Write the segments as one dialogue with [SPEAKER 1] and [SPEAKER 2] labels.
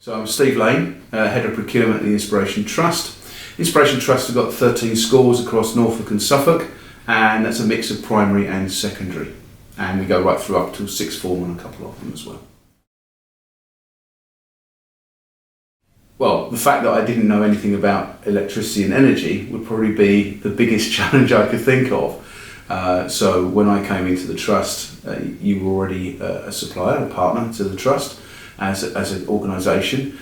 [SPEAKER 1] So I'm Steve Lane, Head of Procurement at the Inspiration Trust. The Inspiration Trust have got 13 schools across Norfolk and Suffolk, and that's a mix of primary and secondary. And we go right through up to sixth form and a couple of them as well. Well, the fact that I didn't know anything about electricity and energy would probably be the biggest challenge I could think of. So when I came into the trust, you were already a supplier, a partner to the trust as an organisation.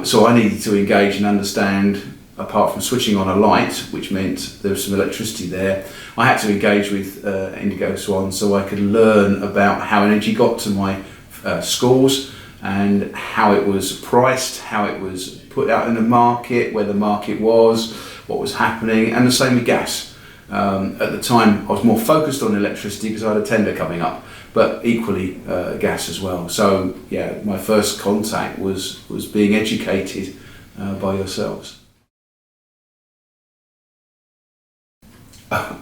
[SPEAKER 1] So I needed to engage and understand, apart from switching on a light, which meant there was some electricity there, I had to engage with Indigo Swan so I could learn about how energy got to my schools and how it was priced, how it was put out in the market, where the market was, what was happening, and the same with gas. At the time I was more focused on electricity because I had a tender coming up, but equally gas as well. So yeah, my first contact was being educated by yourselves.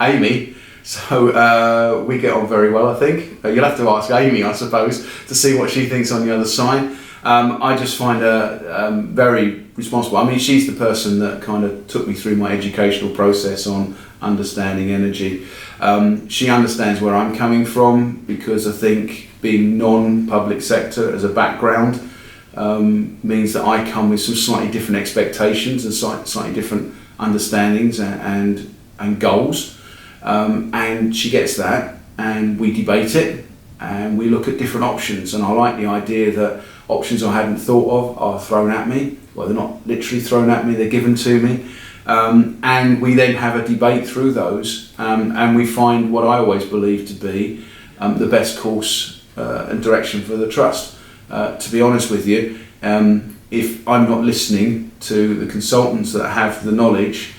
[SPEAKER 1] Amy, so we get on very well, I think. You'll have to ask Amy, I suppose, to see what she thinks on the other side. I just find her very responsible. I mean, she's the person that kind of took me through my educational process on understanding energy. She understands where I'm coming from, because I think being non-public sector as a background means that I come with some slightly different expectations and slightly different understandings and goals. And she gets that, and we debate it and we look at different options. And I like the idea that options I hadn't thought of are thrown at me. Well, they're not literally thrown at me, they're given to me. And we then have a debate through those, and we find what I always believe to be the best course and direction for the trust. To be honest with you, if I'm not listening to the consultants that have the knowledge,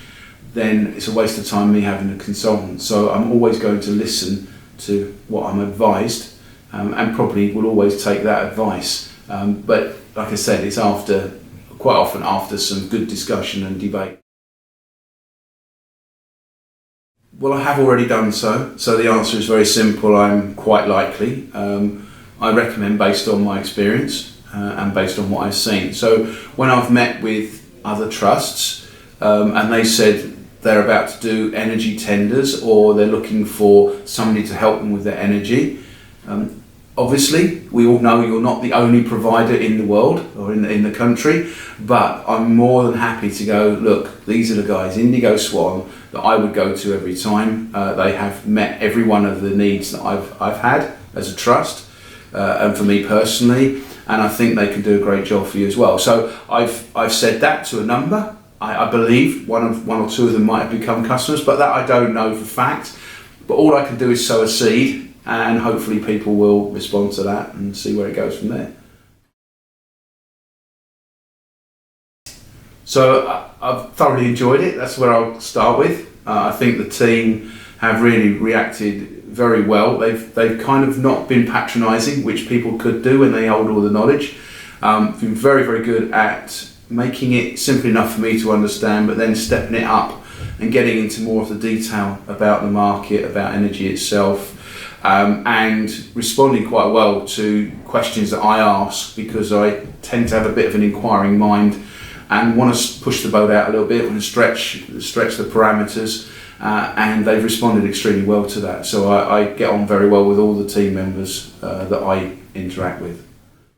[SPEAKER 1] then it's a waste of time me having a consultant. So I'm always going to listen to what I'm advised, and probably will always take that advice. But like I said, it's quite often after some good discussion and debate. Well, I have already done so. So the answer is very simple. I'm quite likely. I recommend based on my experience and based on what I've seen. So when I've met with other trusts and they said they're about to do energy tenders, or they're looking for somebody to help them with their energy, obviously, we all know you're not the only provider in the world or in the country, but I'm more than happy to go, look, these are the guys, Indigo Swan, that I would go to every time. They have met every one of the needs that I've had as a trust, and for me personally, and I think they can do a great job for you as well. So I've said that to a number. I believe one or two of them might have become customers, but that I don't know for fact. But all I can do is sow a seed, and hopefully people will respond to that and see where it goes from there. So I've thoroughly enjoyed it. That's where I'll start with. I think the team have really reacted very well. They've kind of not been patronising, which people could do when they hold all the knowledge. Been very, very good at making it simple enough for me to understand, but then stepping it up and getting into more of the detail about the market, about energy itself. And responding quite well to questions that I ask, because I tend to have a bit of an inquiring mind and want to push the boat out a little bit and stretch the parameters, and they've responded extremely well to that. So I get on very well with all the team members that I interact with.